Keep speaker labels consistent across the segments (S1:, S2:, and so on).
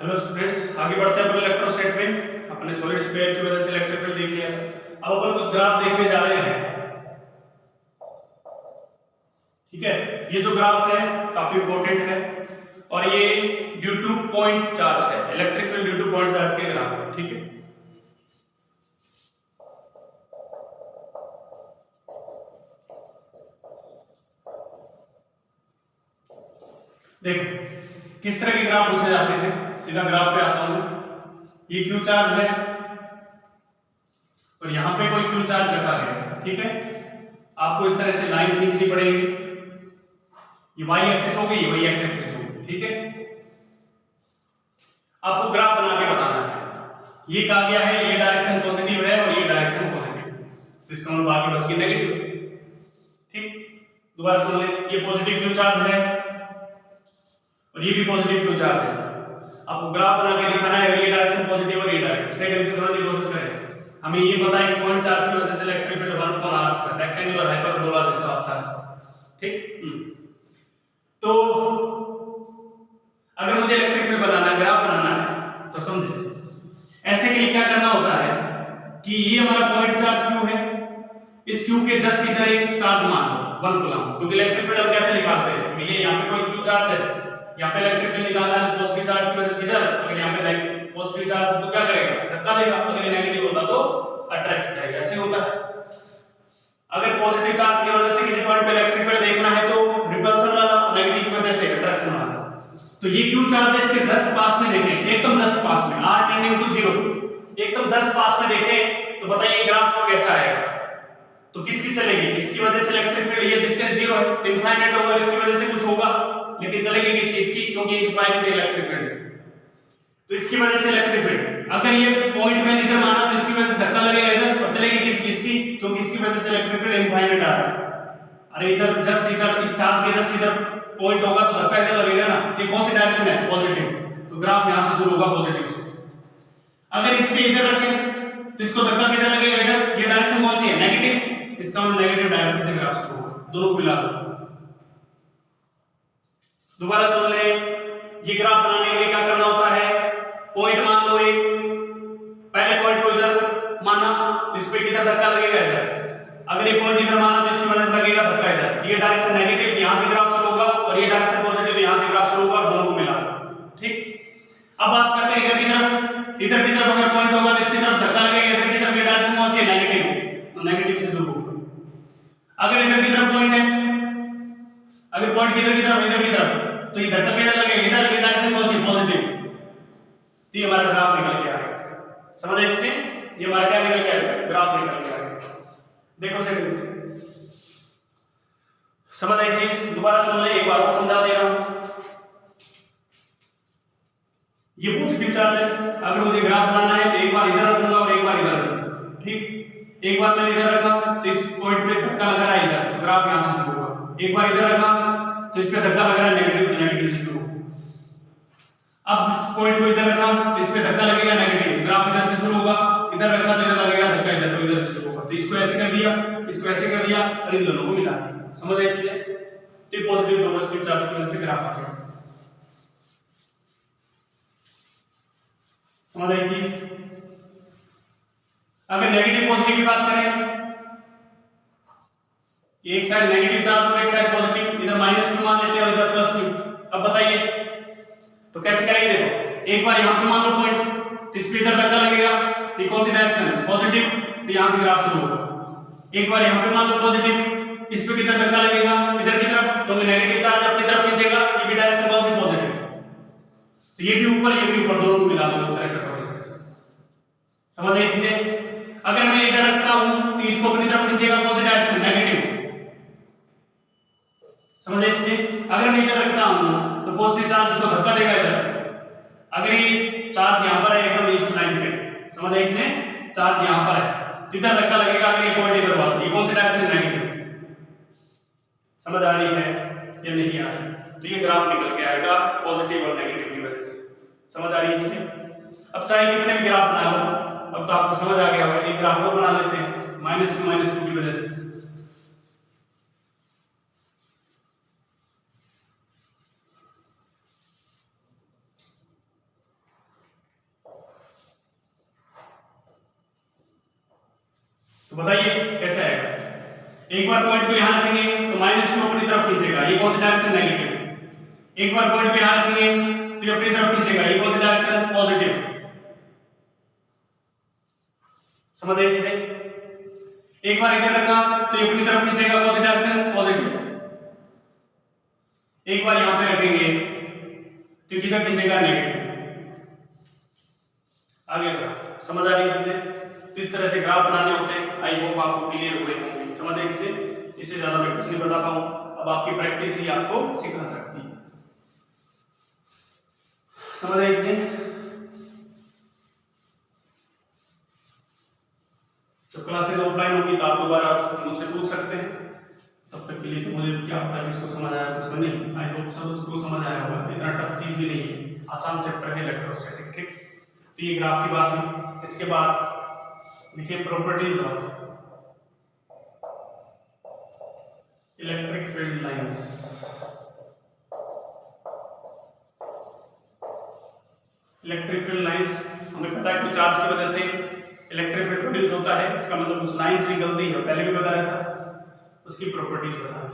S1: Hello students, आगे बढ़ते हैं अपने इलेक्ट्रोस्टैट में। अपने सॉलिड स्फीयर की वजह से इलेक्ट्रिक फील्ड देख लिया। अब अपन कुछ ग्राफ देखने जा रहे हैं। ठीक है, ये जो ग्राफ है काफी इंपॉर्टेंट है और ये ड्यू टू पॉइंट चार्ज है। Electric field due two point charge के ग्राफ है। ठीक है, देखो किस तरह के ग्राफ पूछे जाते हैं। सीधा ग्राफ पे आता हूं। ये क्यू चार्ज है और यहां पे कोई क्यू चार्ज रखा गया है। ठीक है, आपको इस तरह से लाइन खींचनी पड़ेगी। ये वाई एक्सिस होगी, ये एक्स एक्सिस होगी। ठीक है, आपको ग्राफ बना के बताना है। ये कहा गया है ये डायरेक्शन पॉजिटिव है और ये डायरेक्शन पॉजिटिव, तो इसका मतलब बाकी बच गई नेगेटिव। ठीक, दोबारा सुन ले। ये पॉजिटिव क्यू चार्ज है और ये भी पॉजिटिव क्यू चार्ज है। आपको ग्राफ बना के दिखाना है ये डायरेक्शन पॉजिटिव और ये डायरेक्शन। सेट ढंग से समझने की कोशिश करें। हमें ये पता है कि पॉइंट चार्ज की वजह से electric field 1/r² rectangular hyperbola जैसा होता है। ठीक, तो अगर मुझे इलेक्ट्रिक फील्ड बनाना है, ग्राफ बनाना है, तो समझे ऐसे के लिए क्या करना होता है कि ये हमारा पॉइंट चार्ज क्यू है। इस क्यू के जस्ट इधर एक चार्ज मान लो 1 कूलम, क्योंकि इलेक्ट्रिक फील्ड हम कैसे निकालते हैं। तो ये यहाँ पे कोई क्यू चार्ज है, यहाँ पे इलेक्ट्रिक फील्ड निकालना है तो पॉजिटिव चार्ज की वजह से इधर, अगर यहाँ पे पॉजिटिव चार्ज तो क्या करेगा, धक्का देगा। अगर ये नेगेटिव होता तो अट्रैक्ट करेगा। ऐसे होता है। अगर पॉजिटिव चार्ज की वजह से किसी पॉइंट पे इलेक्ट्रिक फील्ड देखना है तो रिपल्सन वाला, नेगेटिव की वजह से अट्रैक्शन वाला। तो ये क्यू चार्ज है, इसके जस्ट पास में देखें, एकदम जस्ट पास में, r टेंडिंग टू 0, एकदम जस्ट पास में देखें तो बताइए ग्राफ कैसा आएगा। तो किसकी चलेगी, इसकी वजह से इलेक्ट्रिक फील्ड, ये डिस्टेंस 0 है तो इनफाइनाइट होगा, इसकी वजह से कुछ होगा, लेकिन चलेगी किसकी, इसकी, क्योंकि इनफाइनाइट इलेक्ट्रिक फील्ड है तो इसकी वजह से इलेक्ट्रिक फील्ड। अगर ये पॉइंट मैंने इधर माना तो इसकी वजह से धक्का लगेगा इधर और चलेगी किसकी, इसकी, क्योंकि इसकी वजह से इलेक्ट्रिक फील्ड इनफाइनाइट आ रहा है। अरे इधर जस्ट इधर इस चार्ज के जस्ट इधर पॉइंट होगा तो धक्का इधर लगेगा ना। तो कौन सी डायरेक्शन है, पॉजिटिव, तो ग्राफ यहां से शुरू होगा पॉजिटिव से। अगर इसके इधर रखें तो इसको धक्का किधर लगेगा, इधर। ये डायरेक्शन कौन सी है, नेगेटिव, इसका मतलब नेगेटिव डायरेक्शन से ग्राफ शुरू होगा। दोनों को मिला दो। दोबारा सुन ले, ये ग्राफ बनाने के लिए क्या करना होता है, पॉइंट मान लो एक, पहले पॉइंट को इधर माना तो इस पे किधर धक्का लगेगा, इधर। अगर ये पॉइंट इधर माना तो इसकी वजह से लगेगा धक्का इधर। ये डायरेक्शन नेगेटिव, यहां से ग्राफ शुरू होगा, और ये डायरेक्शन पॉजिटिव, यहां से ग्राफ शुरू होगा, दोनों को मिला। ठीक, अब बात करते हैं इधर की तरफ। इधर की तरफ अगर पॉइंट होगा तो इसकी तरफ धक्का लगेगा, इधर की तरफ ये डायरेक्शन कौन सी है, नेगेटिव, तो नेगेटिव से शुरू होगा। अगर इधर की तरफ पॉइंट है, अगर पॉइंट इधर की तरफ तो ये धक्का किधर लगेगा, इधर, ये डायरेक्शन कौन सी है, पॉजिटिव। तो ये हमारा ग्राफ निकल के आएगा। समझ इससे, ये हमारा क्या निकल के आएगा, ग्राफ निकल के आएगा। देखो सेकंड से समझ आई चीज, दोबारा सुन ले, एक बार और समझा दे रहा हूं। ये पॉजिटिव चार्ज है, अगर मुझे ग्राफ बनाना है तो एक बार इधर रखूंगा और एक बार इधर रखूंगा। ठीक, एक बार मैंने इधर रखा तो इस पॉइंट पे धक्का लग रहा है इधर, तो ग्राफ यहां से शुरू होगा। एक बार इधर रखा तो इस पे धक्का लग रहा है नेगेटिव, तो नेगेटिव से शुरू होगा। अब इस पॉइंट को इधर रखा तो इस पे धक्का लगेगा नेगेटिव, ग्राफ इधर से शुरू होगा। इधर रखा तो इधर लगेगा धक्का इधर, तो इधर से शुरू होगा। तो इसको ऐसे कर दिया, इसको ऐसे कर दिया और इन दोनों को मिला दिया। समझ आई चीजें, तो पॉजिटिव पॉजिटिव चार्ज की वजह से ग्राफ आ गया। समझ आई चीज। अगर नेगेटिव पॉजिटिव की बात करें, एक साइड नेगेटिव चार्ज और एक साइड पॉजिटिव, इधर -q मान लेते हैं और इधर +q। अब बताइए तो कैसे करेंगे, देखो एक बार यहां पे मान लो पॉइंट, तो इस पे इधर धक्का लगेगा, ये कौन सी डायरेक्शन है, पॉजिटिव, तो यहां से ग्राफ शुरू होगा। एक बार यहां पे मान लो पॉजिटिव, इस पे किधर धक्का लगेगा, इधर की तरफ, तो नेगेटिव चार्ज अपनी तरफ खींचेगा, ये भी डायरेक्शन कौन सी, पॉजिटिव, तो ये भी ऊपर, ये भी ऊपर, दोनों को मिला दो इस तरह का। समझ आई चीजें। अगर मैं इधर रखता हूं तो इसको अपनी तरफ खींचेगा, कौन सी डायरेक्शन, नेगेटिव। समझ आई चीजें। अगर मैं इधर रखता हूं तो पॉजिटिव चार्ज इसको धक्का देगा इधर। अगर ये चार्ज यहां पर है एकदम इस लाइन पे, समझ आई चीजें, चार्ज यहां पर है तो इधर धक्का लगेगा। अगर ये पॉइंट इधर हुआ तो ये कौन सी डायरेक्शन, नेगेटिव। समझ आ रही है या नहीं आ रही, तो ये ग्राफ निकल के आएगा पॉजिटिव और नेगेटिव की वजह से। समझ आ रही है इसमें। अब चाहे कितने भी ग्राफ बना लो, अब तो आपको समझ आ गया होगा। एक ग्राफ और बना लेते हैं -q की वजह से। बताइए कैसे आएगा। एक बार पॉइंट को यहां रखेंगे तो माइनस क्यू अपनी तरफ खींचेगा, ये कौन सी डायरेक्शन नेगेटिव। एक बार पॉइंट को यहां रखेंगे तो ये अपनी तरफ खींचेगा, ये कौन सी डायरेक्शन पॉजिटिव। समझ आए इससे। एक बार इधर रखा तो ये अपनी तरफ खींचेगा, कौन सी डायरेक्शन पॉजिटिव। एक बार यहां पे रखेंगे तो किधर खींचेगा, नेगेटिव। आगे ग्राफ समझ आ रही है इससे। तो इस तरह से ग्राफ बनाने होते हैं। आई होप आपको क्लियर हुए होंगे। समझ आए इससे। इससे ज्यादा मैं कुछ नहीं बताता हूं, अब आपकी प्रैक्टिस ही आपको सिखा सकती है। समझ आए इससे। तो क्लासेस ऑफलाइन होगी तो आप दोबारा मुझसे पूछ सकते हैं। तब तक के लिए तो मुझे क्या पता किसको समझ आया किसको नहीं। आई होप सबको समझ आया होगा, इतना टफ चीज भी नहीं है, आसान चैप्टर है इलेक्ट्रोस्टैटिक। ठीक, तो ये ग्राफ की बात है। इसके बाद लिखिए properties of electric field lines. Electric field lines हमें पता है कि चार्ज की वजह से इलेक्ट्रिक फील्ड प्रोड्यूस होता है, इसका मतलब उस लाइन से निकलती है, पहले भी बताया था। उसकी प्रॉपर्टीज बताएं।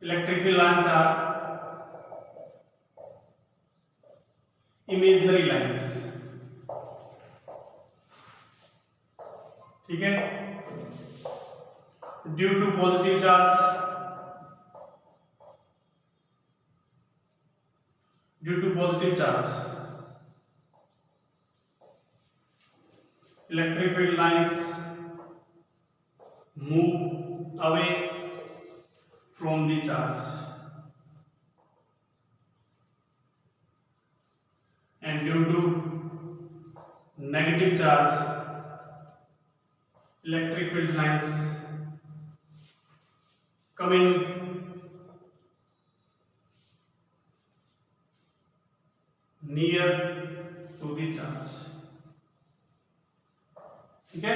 S1: Electric field lines are imaginary lines. ठीक है, due to positive charge, due to positive charge, electric field lines move away from the charge, and due to negative charge, electric field lines coming near to the charge. ठीक है,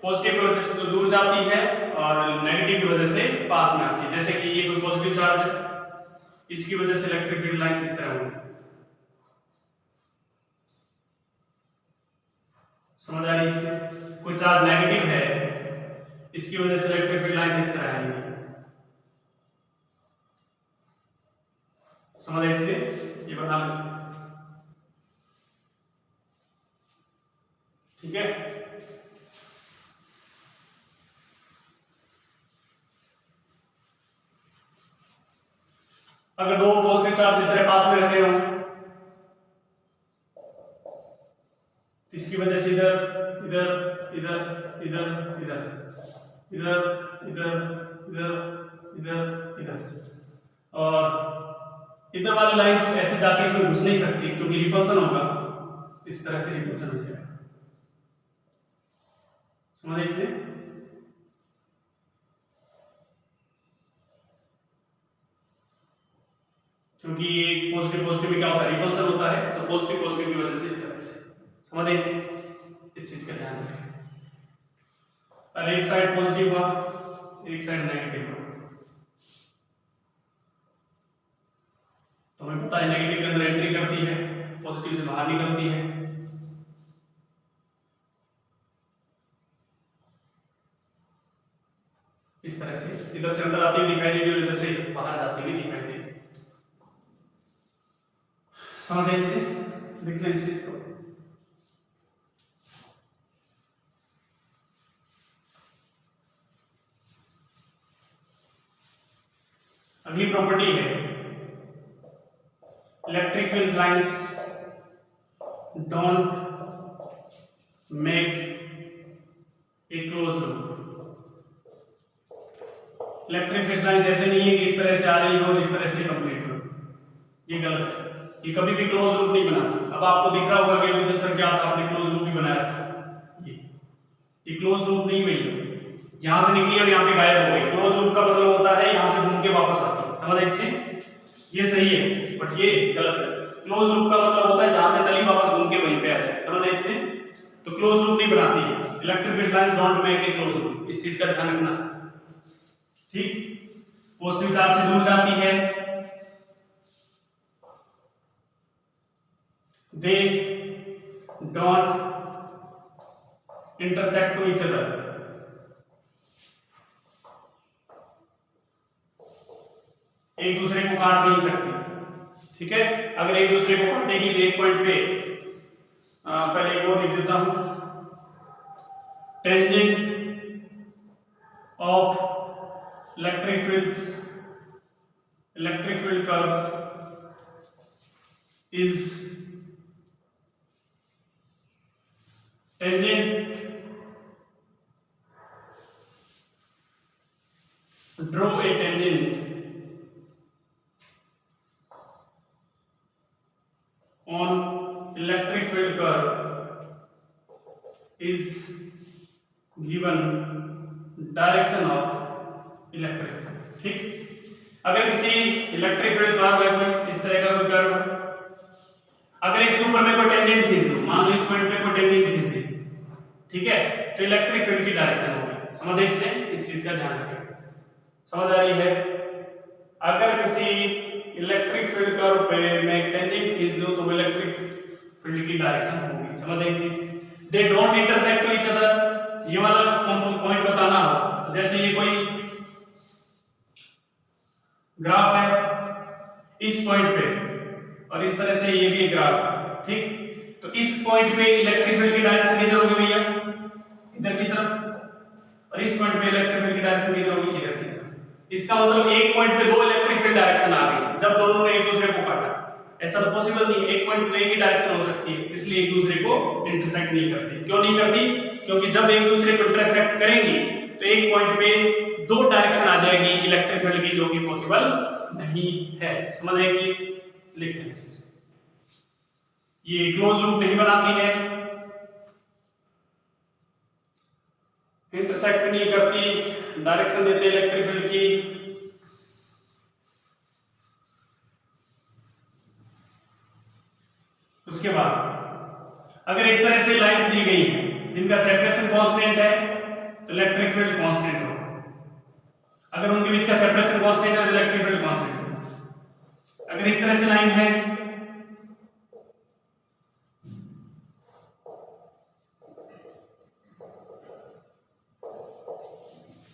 S1: positive की वजह से तो दूर जाती है और नेगेटिव की वजह से पास में आती है। जैसे कि ये कोई पॉजिटिव चार्ज है, इसकी वजह से इलेक्ट्रिक फील्ड लाइंस इस तरह होंगी। समझ आ रही है इससे। कोई चार्ज नेगेटिव है, इसकी वजह से इलेक्ट्रिक फील्ड लाइंस इस तरह आएंगी। समझ आ रही है इससे। ये बता दो। ठीक है, अगर दो पॉजिटिव चार्ज इस तरह पास में रखे हों, इसकी वजह से इधर इधर इधर इधर इधर इधर इधर इधर इधर इधर, और इधर वाली लाइंस ऐसे जाके इसमें घुस नहीं सकती क्योंकि रिपल्सन होगा। इस तरह से रिपल्सन हो जाएगा। समझ इसे। क्योंकि पॉजिटिव पॉजिटिव में क्या होता है, रिपल्सन होता है, तो पॉजिटिव पॉजिटिव की वजह से इस तरह से। समझ इस चीज का ध्यान रखें। और एक साइड पॉजिटिव हुआ, एक साइड नेगेटिव हुआ, तो हमें पता है नेगेटिव के अंदर एंट्री करती है, पॉजिटिव से बाहर निकलती है। इस तरह से इधर से अंदर आती हुई दिखाई देगी और इधर से बाहर जाती हुई दिखाई देगी। समझ आए इसे। लिख लें इस चीज को। अगली प्रॉपर्टी है electric field lines don't make a close loop. Electric field lines ऐसे नहीं है कि इस तरह से आ रही हो और इस तरह से कंप्लीट हो, ये गलत है। ये कभी भी क्लोज लूप नहीं बनाती। अब आपको दिख रहा होगा कि अभी सर क्या था, आपने क्लोज लूप भी बनाया था। ये क्लोज लूप नहीं हुई, यहां से निकली और यहाँ पे गायब हो गई। क्लोज लूप का मतलब होता है यहां से घूम के वापस आती है। समझ आए? ये सही है बट ये गलत है। क्लोज लूप का मतलब होता है जहां से चली वापस घूम के वहीं पे आ जाए। समझ आए? तो क्लोज लूप नहीं बनाती है electric field lines don't make a close loop. इस चीज का ध्यान रखना। ठीक, पॉजिटिव चार्ज से दूर जाती है, they don't intersect to each other. एक दूसरे को काट नहीं सकती, ठीक है। अगर एक दूसरे को काटेगी तो एक पॉइंट पे पहले एक और लिख देता हूं, tangent of electric field curves is tangent draw a tangent on electric field curve is given direction of electric field, ठीक। अगर किसी इलेक्ट्रिक फील्ड कर्व है कोई इस तरह का कोई कर्व, अगर इसके ऊपर मैं कोई टेंजेंट खींच दूं, मान लो इस पॉइंट पे कोई टेंजेंट खींच दी, ठीक है, तो इलेक्ट्रिक फील्ड की डायरेक्शन होगी। समझ एक से इस चीज का ध्यान रखें, समझ आ रही है। अगर किसी इलेक्ट्रिक फील्ड कर्व पे मैं एक टेंजेंट खींच दूं तो इलेक्ट्रिक फील्ड की डायरेक्शन होगी। समझ एक चीज, they don't intersect to each other, ये वाला पॉइंट बताना हो। जैसे ये कोई ग्राफ है इस पॉइंट पे और इस तरह से ये भी एक ग्राफ है, ठीक। तो इस पॉइंट पे इलेक्ट्रिक फील्ड की डायरेक्शन किधर होगी भैया, इधर की तरफ, और इस पॉइंट पे इलेक्ट्रिक फील्ड की डायरेक्शन किधर होगी, इधर की तरफ। इसका मतलब एक पॉइंट पे दो इलेक्ट्रिक फील्ड डायरेक्शन आ गई जब दोनों ने एक दूसरे को काटा। ऐसा तो पॉसिबल नहीं है, एक पॉइंट पे एक ही डायरेक्शन हो सकती है, इसलिए एक दूसरे को इंटरसेक्ट नहीं करती। क्यों नहीं करती, क्योंकि जब एक दूसरे को इंटरसेक्ट करेंगी तो एक पॉइंट पे दो डायरेक्शन आ जाएगी इलेक्ट्रिक फील्ड की, जो कि पॉसिबल नहीं है। समझ रहे चीज, लिख लें। ये क्लोज लूप नहीं बनाती है, इंटरसेक्ट नहीं करती, डायरेक्शन देते इलेक्ट्रिक फील्ड की। उसके बाद अगर इस तरह से लाइंस दी गई हैं जिनका सेपरेशन कांस्टेंट है तो इलेक्ट्रिक फील्ड कांस्टेंट होगा। अगर उनके बीच का सेपरेशन कांस्टेंट है तो इलेक्ट्रिक फील्ड कांस्टेंट होगा। अगर इस तरह से लाइन है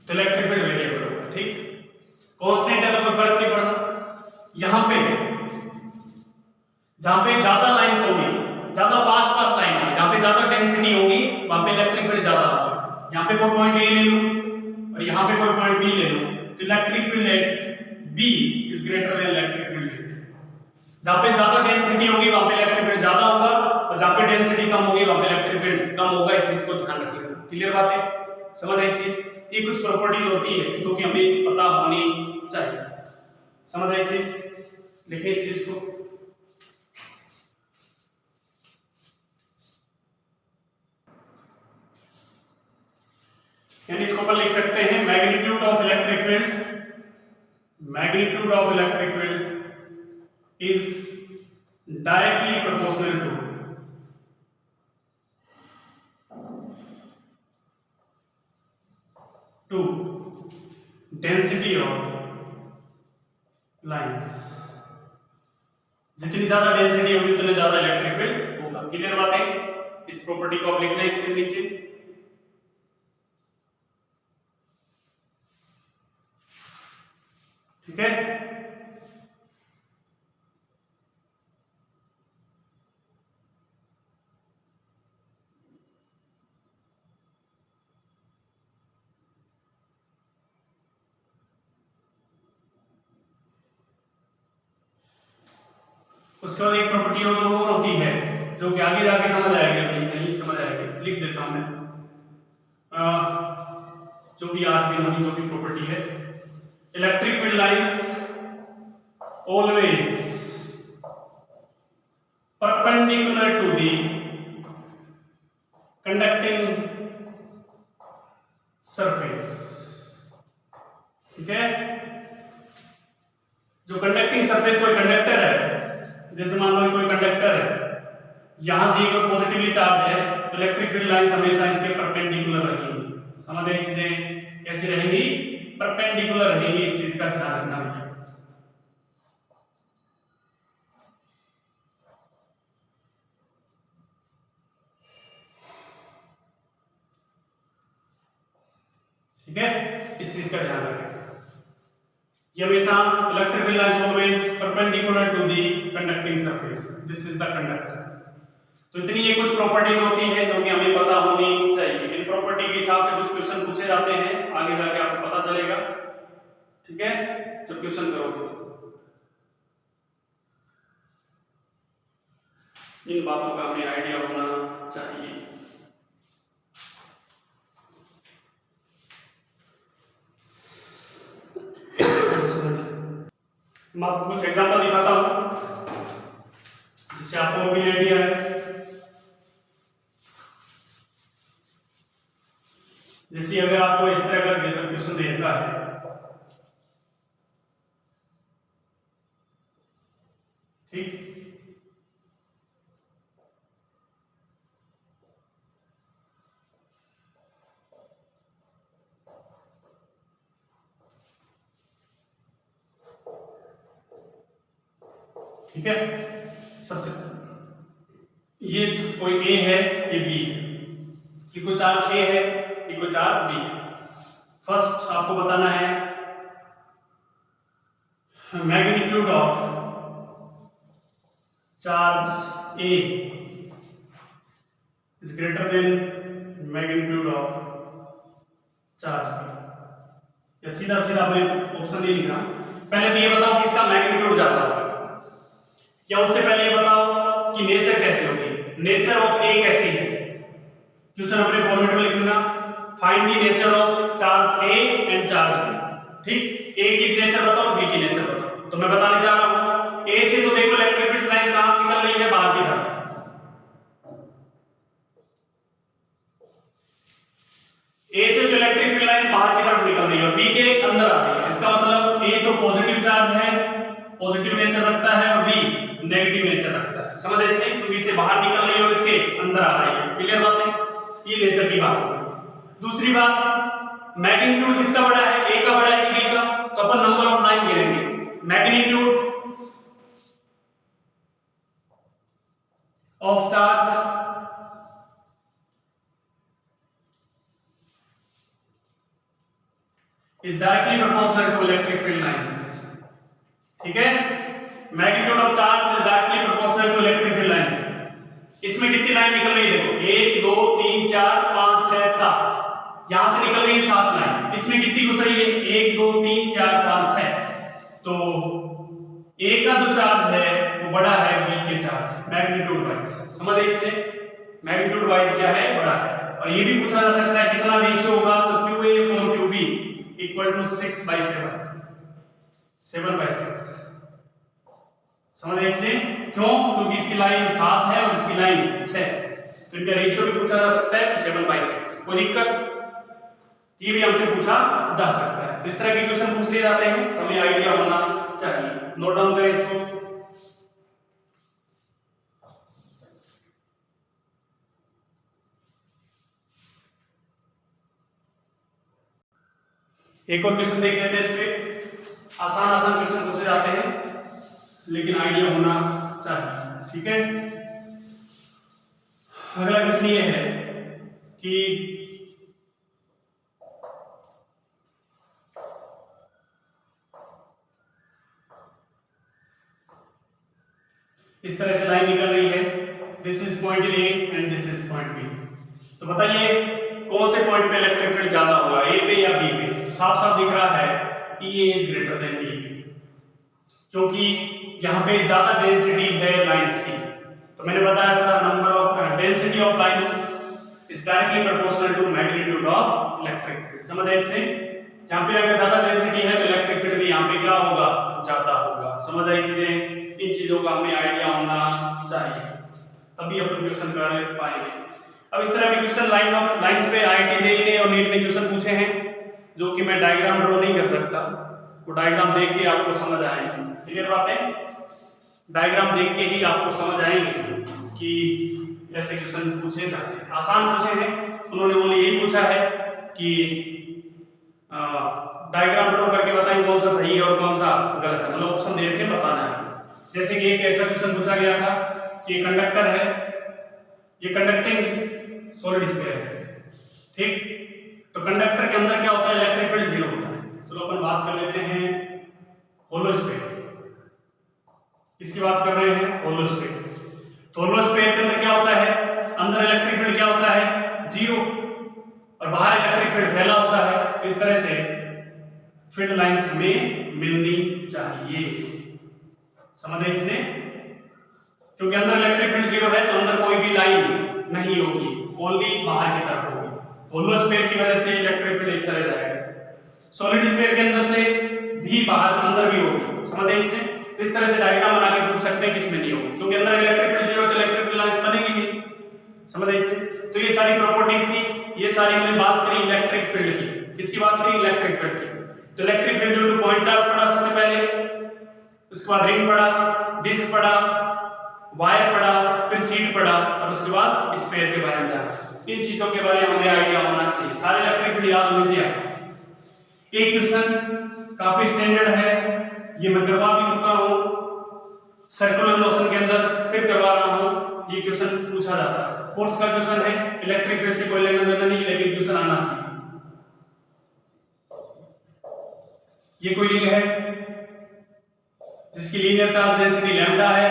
S1: तो इलेक्ट्रिक फील्ड वेरिएबल होगा, ठीक। कांस्टेंट है तो कोई फर्क नहीं पड़ता। यहां पे जहां पे ज्यादा लाइंस होगी, ज्यादा पास लाइन होगी, जहां पे ज्यादा डेंसिटी होगी वहां पे इलेक्ट्रिक फील्ड ज्यादा होगा। यहां पे कोई पॉइंट ए ले लूं और यहां पे कोई पॉइंट बी ले लूं तो electric field at B is greater than electric field at. जहां पे ज्यादा डेंसिटी होगी वहां पे इलेक्ट्रिक फील्ड ज्यादा होगा और जहां पे डेंसिटी कम होगी वहां पे इलेक्ट्रिक फील्ड कम होगा। इस चीज को ध्यान रख लेना। क्लियर बात है, समझ आई चीज। ये कुछ प्रॉपर्टीज होती है जो कि हमें पता होनी चाहिए। समझ आई चीज, लिखें इस चीज को। यानी इसको अपन लिख सकते हैं magnitude of electric field is directly proportional to density of lines. जितनी ज्यादा डेंसिटी होगी उतने ज्यादा इलेक्ट्रिक फील्ड होगा। क्लियर बात है, इस प्रॉपर्टी को आप लिखना है इसके नीचे। ठीक है, उसके बाद एक प्रॉपर्टी और होती है जो कि आगे जाके समझ आएगी, अभी नहीं समझ आएगी, लिख देता हूं मैं। जो भी याद भी होनी जो भी प्रॉपर्टी है, electric field lines always perpendicular to the conducting surface. ठीक है, जो कंडक्टिंग सरफेस कोई कंडक्टर है, जैसे मान लो कोई कंडक्टर है, यहां से ये कोई पॉजिटिवली चार्ज है तो इलेक्ट्रिक फील्ड लाइंस हमेशा इसके परपेंडिकुलर रहेंगी। समझ रही चीजें कैसी रहेंगी, परपेंडिकुलर रहेंगी। इस चीज का ध्यान रखना है। है, इस चीज का ध्यान रखें। ये हमेशा electric field lines always perpendicular to the conducting surface, this is the conductor. तो इतनी ये कुछ प्रॉपर्टीज होती है जो कि हमें पता होनी चाहिए। इन प्रॉपर्टी के हिसाब से कुछ क्वेश्चन पूछे जाते हैं, आगे जाके आपको पता चलेगा, ठीक है, जब क्वेश्चन करोगे तो। इन बातों का हमें आइडिया होना चाहिए। मैं आपको कुछ एग्जांपल दिखाता हूं जिससे आपको भी आइडिया है। जैसे अगर आपको इस तरह का क्वेश्चन दे रखा है, ठीक, ठीक है। सबसे ये कोई ए है, ये बी है, ये कोई चार्ज ए है, ये कोई चार्ज बी है। फर्स्ट आपको बताना है magnitude of charge A is greater than magnitude of charge B. या सीधा सीधा मैं ऑप्शन नहीं लिख रहा, पहले तो ये बताओ किसका मैग्नीट्यूड ज्यादा होगा, या उससे पहले ये बताओ कि नेचर कैसी होगी, नेचर ऑफ ए कैसी है। क्वेश्चन अपने फॉर्मेट में लिख देना, find the nature of charge A and charge B. ठीक, ए की नेचर बताओ, बी की नेचर बताओ। तो मैं बताने जा रहा हूं, ए से तो देखो इलेक्ट्रिक फील्ड लाइंस कहां निकल रही है, बाहर की तरफ। ए से तो इलेक्ट्रिक फील्ड लाइंस बाहर की तरफ निकल रही है और बी के अंदर आ रही है। इसका मतलब ए तो पॉजिटिव चार्ज है, पॉजिटिव नेचर रखता है, और बी नेगेटिव नेचर रखता है। समझ रहे हैं, क्योंकि इससे बाहर निकल रही है और इसके अंदर आ रही है। क्लियर बात है, ये नेचर की बात है। दूसरी बात, मैग्नीट्यूड किसका बड़ा है, ए का बड़ा है कि बी का, तो अपन नंबर ऑफ लाइन गिनेंगे। Magnitude of charge is directly proportional to electric field lines. ठीक है, magnitude of charge is directly proportional to electric field lines. इसमें कितनी लाइन निकल रही है, देखो 1 2 3 4 5 6 7, यहां से निकल रही है 7 लाइन। इसमें कितनी घुस रही है, 1 2 3 4 5 6। तो ए का जो चार्ज है वो बड़ा है बी के चार्ज, मैग्नीट्यूड वाइज। समझ रहे इससे, मैग्नीट्यूड वाइज क्या है, बड़ा है। और ये भी पूछा जा सकता है कितना रेशियो होगा, तो QA upon QB equal to 6/7, 7/6। समझ रहे इससे, क्यों, क्योंकि इसकी लाइन 7 है और इसकी लाइन 6, तो इनका रेशियो भी पूछा जा सकता है, तो 7/6। कोई दिक्कत, ये भी हमसे पूछा जा सकता है। तो इस तरह के क्वेश्चन पूछ लिए जाते हैं, तो हमें आइडिया होना चाहिए। नोट डाउन करें इसको। एक और क्वेश्चन देख लेते हैं। इस पे आसान आसान क्वेश्चन पूछे जाते हैं, लेकिन आइडिया होना चाहिए। ठीक है, अगला क्वेश्चन ये है कि इस तरह से लाइन निकल रही है, this is point A and this is point B. तो बताइए कौन से पॉइंट पे इलेक्ट्रिक फील्ड ज्यादा होगा, ए पे या बी पे। तो साफ साफ दिख रहा है EA is greater then EB, क्योंकि यहाँ पे ज्यादा डेंसिटी है लाइंस की। तो मैंने बताया था number of density of lines is directly proportional to magnitude of electric field. समझ रहे इससे, यहाँ पे अगर ज्यादा डेंसिटी है तो इलेक्ट्रिक फील्ड भी यहाँ पे क्या होगा, ज्यादा होगा। समझ रही चीजें, इन चीजों का हमें आइडिया होना चाहिए, तभी अपन क्वेश्चन कर पाएंगे। अब इस तरह के क्वेश्चन लाइंस पे IIT JEE ने और नीट ने क्वेश्चन पूछे हैं, जो कि मैं डायग्राम ड्रॉ नहीं कर सकता, वो डायग्राम देख के आपको समझ आएंगे। क्लियर बात है, डायग्राम देख के ही आपको समझ आएंगे कि ऐसे क्वेश्चन पूछे जाते हैं। आसान पूछे हैं, उन्होंने बोले यही पूछा है कि डायग्राम ड्रॉ करके बताएं कौन सा सही है और कौन सा गलत है, मतलब ऑप्शन दे के बताना है। जैसे कि एक ऐसा क्वेश्चन पूछा गया था कि कंडक्टर है, ये कंडक्टिंग सॉलिड स्फीयर है, ठीक, तो तो कंडक्टर के अंदर क्या होता है, इलेक्ट्रिक फील्ड जीरो होता है। चलो अपन बात कर लेते हैं होलो स्फीयर। किसकी बात कर रहे हैं, होलो स्फीयर। तो होलो स्फीयर के अंदर क्या होता है, अंदर इलेक्ट्रिक फील्ड क्या होता है, जीरो, और बाहर इलेक्ट्रिक फील्ड फैला होता है। तो इस तरह से फील्ड लाइंस में मिलनी चाहिए, समझ रहे इसे, क्योंकि अंदर इलेक्ट्रिक फील्ड जीरो है तो अंदर कोई भी लाइन नहीं होगी, ओनली बाहर की तरफ होगी। होलो स्फीयर की वजह से इलेक्ट्रिक फील्ड इस तरह जाएगा। सॉलिड स्फीयर के अंदर से भी बाहर अंदर भी होगी, समझ रहे इसे। तो इस तरह से डायग्राम बना के पूछ सकते हैं किसमें नहीं होगी, क्योंकि अंदर इलेक्ट्रिक फील्ड जीरो है तो इलेक्ट्रिक फील्ड लाइंस बनेगी नहीं, समझ रहे इसे। तो ये सारी प्रॉपर्टीज थी, ये सारी हमने बात करी इलेक्ट्रिक फील्ड की। किसकी बात करी, इलेक्ट्रिक फील्ड की। तो electric field due two point charge पढ़ा सबसे पहले, उसके बाद रिंग पढ़ा, डिस्क पढ़ा, वायर पढ़ा, फिर सीट पढ़ा, और उसके बाद स्फीयर के बारे में जाना। इन चीजों के बारे में हमें आइडिया होना चाहिए, सारे इलेक्ट्रिक फील्ड याद होने चाहिए। एक क्वेश्चन काफी स्टैंडर्ड है, ये मैं करवा भी चुका हूं सर्कुलर मोशन के अंदर, फिर करवा रहा हूं। ये क्वेश्चन पूछा जाता है, फोर्स का क्वेश्चन है, इलेक्ट्रिक फील्ड से कोई लेना देना नहीं, लेकिन क्वेश्चन आना चाहिए। ये कोई रिंग है जिसकी लीनियर चार्ज डेंसिटी लैम्डा है,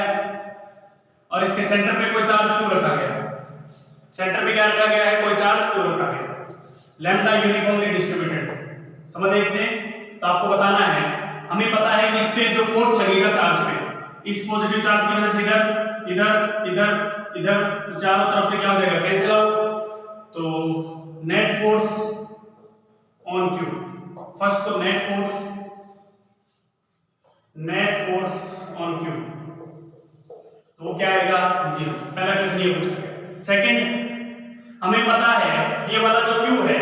S1: और इसके सेंटर पे कोई चार्ज क्यों रखा गया है, सेंटर पे क्या रखा गया है, कोई चार्ज क्यों रखा गया है, लैम्डा यूनिफॉर्मली डिस्ट्रीब्यूटेड, समझ रहे इसे। तो आपको बताना है, हमें पता है कि इस पे जो फोर्स लगेगा चार्ज पे, इस पॉजिटिव चार्ज की वजह से इधर इधर इधर इधर, तो चारों तरफ से क्या हो जाएगा, कैंसिल आउट। तो net force on Q, first तो नेट फोर्स ऑन क्यू, तो वो क्या आएगा, जीरो। पहला क्वेश्चन ये पूछा गया। सेकंड, हमें पता है ये वाला जो क्यू है,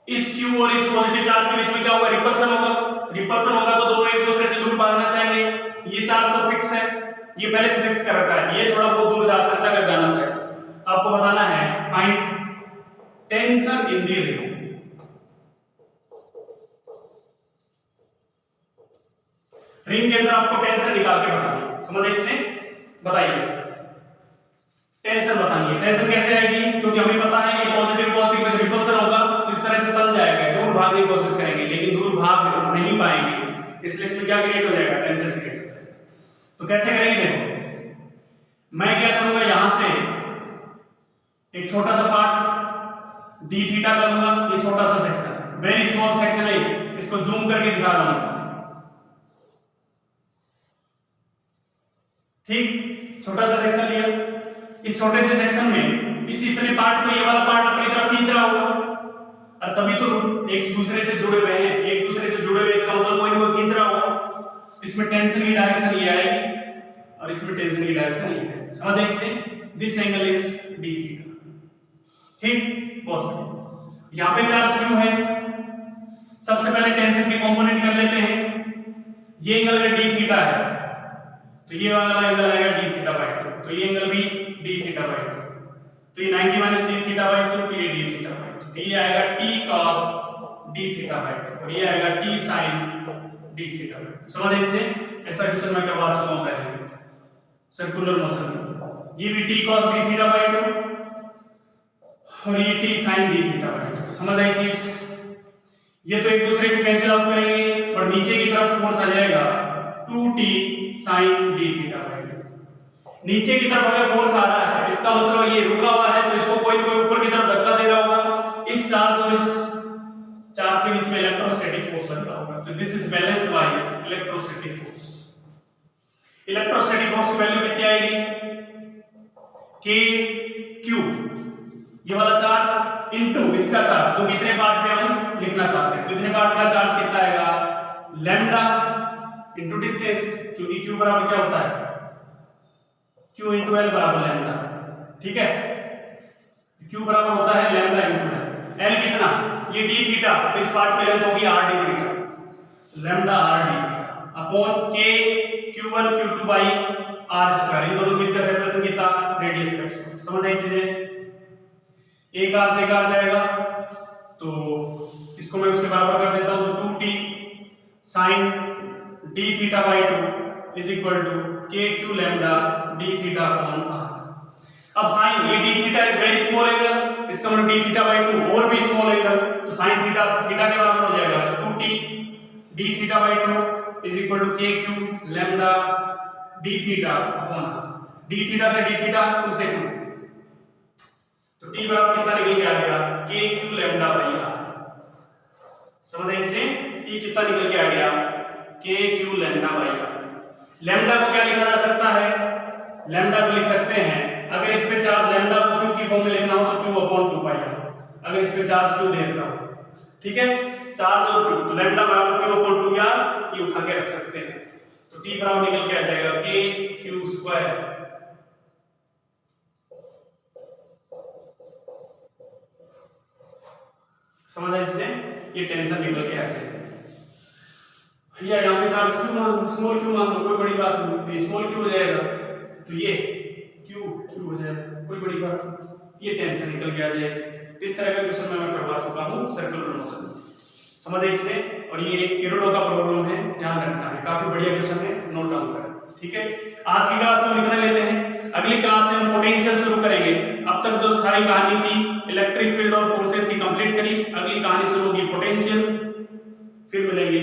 S1: इस क्यू और इस पॉजिटिव चार्ज के बीच में क्या होगा, रिपल्सन होगा। रिपल्सन होगा तो दोनों एक दूसरे से दूर भागना चाहेंगे। ये चार्ज तो फिक्स है, ये पहले से फिक्स कर रखा है, ये थोड़ा बहुत दूर जा सकता है अगर जाना चाहे। आपको बताना है find tension in the ring. Ring के अंदर आपको टेंशन निकाल के बतानी है, समझ इसे, बताइए टेंशन बताइए। टेंशन कैसे आएगी, क्योंकि हमें पता है कि पॉजिटिव पॉजिटिव में रिपल्सन होगा तो इस तरह से तन जाएगा, दूर भागने की कोशिश करेंगे लेकिन दूर भाग नहीं पाएंगे, इसलिए इसमें क्या क्रिएट हो जाएगा, टेंशन क्रिएट हो जाएगा। तो कैसे करेंगे, देखो मैं क्या करूंगा, यहां से एक छोटा सा पार्ट डी थीटा करूंगा, ये छोटा सा सेक्शन, वेरी स्मॉल सेक्शन है, इसको जूम करके दिखा रहा हूं, ठीक, छोटा सा सेक्शन लिया। इस छोटे से सेक्शन में इस इतने पार्ट को ये वाला पार्ट अपनी तरफ खींच रहा होगा, और तभी तो एक दूसरे से जुड़े हुए हैं, एक दूसरे से जुड़े हुए, इसका मतलब कोई इनको खींच रहा होगा। इसमें टेंशन की डायरेक्शन ये आएगी और इसमें टेंशन की डायरेक्शन ये है, समझ दें इसे, this angle is D theta, ठीक, बहुत बढ़िया। यहां पे चार्ज क्यों है, सबसे पहले टेंशन के कंपोनेंट कर लेते हैं। ये एंगल अगर डी थीटा है तो ये वाला एंगल आएगा डी थीटा बाय 2, तो ये एंगल भी डी थीटा बाय 2, तो ये 90 माइनस डी थीटा बाय 2, तो ये डी थीटा बाय 2, तो ये आएगा T cos d theta by 2, और ये आएगा T sin d theta by 2। समझ इसे, ऐसा क्वेश्चन मैं करवा चुका हूं पहले सर्कुलर मोशन में। ये भी T cos d theta by 2 और ये T sin d theta by 2, समझ आई चीज। ये तो एक दूसरे को कैंसिल आउट करेंगे और नीचे की तरफ फोर्स आ जाएगा 2t sin d theta by 2। नीचे की तरफ अगर फोर्स आ रहा है, इसका मतलब ये रुका हुआ है, तो इसको कोई कोई ऊपर की तरफ धक्का दे रहा होगा। इस चार्ज और इस चार्ज के बीच में इलेक्ट्रोस्टैटिक फोर्स लग रहा होगा, तो this is balanced by electrostatic force. Electrostatic force की वैल्यू कितनी आएगी, k q, ये वाला चार्ज इनटू इसका चार्ज, तो कितने पार्ट में हम लिखना चाहते हैं, तो इतने पार्ट का चार्ज कितना आएगा, लैम्डा इनटू डिस्टेंस, क्योंकि q बराबर क्या होता है, q इनटू l बराबर लैम्डा, ठीक है, q बराबर होता है लैम्डा इनटू l। l कितना, ये d थीटा, तो इस पार्ट की लेंथ होगी r d theta, lambda r d theta upon k q1 q2 by r square, इन दोनों के बीच का सेपरेशन कितना, रेडियस का स्क्वायर। समझ आई चीजें, एक r से एक r जाएगा, तो इसको मैं उसके बराबर कर देता हूं, तो 2t sin d theta by 2 is equal to k q lambda d theta upon r। अब sin ये d theta is very small angle, इसका मतलब डी थीटा बाई 2 और भी स्मॉल एंगल, तो साइन थीटा थीटा के बराबर हो जाएगा, तो 2t D theta by 2 is equal to K Q lambda D theta upon D theta से डी थीटा 2 से 2, तो t बराबर कितना निकल के आ गया, K Q lambda by are. समझ इसे, t कितना निकल के आ गया, K Q lambda by R. Lambda को क्या लिखा जा सकता है, लैम्डा को लिख सकते हैं, अगर इस पे चार्ज लैम्डा को क्यू की फॉर्म में लिखना हो तो क्यू अपॉन 2 पाई आर, अगर इस पे चार्ज क्यू दे रखा हो, ठीक है, चार्ज और क्यू, तो लैम्डा बराबर क्यू अपॉन 2 आर ये उठा के रख सकते हैं, तो t बराबर निकल के आ जाएगा के क्यू स्क्वायर समझ इससे, ये टेंशन निकल के आ जाएगा। भैया यहाँ पे चार्ज क्यू मान लो, स्मॉल क्यू मान लो, कोई बड़ी बात नहीं, स्मॉल क्यू हो जाएगा, तो ये क्यू क्यू हो जाएगा, कोई बड़ी बात नहीं, ये टेंशन निकल के आ जाएगी। इस तरह का क्वेश्चन मैं करवा चुका हूँ सर्कुलर मोशन, समझ इससे, और ये इरोडो का प्रॉब्लम है, ध्यान रखना है, काफी बढ़िया क्वेश्चन है, नोट डाउन करें, ठीक है। आज की क्लास में इतना लेते हैं, अगली क्लास से हम पोटेंशियल शुरू करेंगे। अब तक जो सारी कहानी थी इलेक्ट्रिक फील्ड और फोर्सेस की कंप्लीट करी, अगली कहानी शुरू होगी पोटेंशियल, फिर मिलेंगे।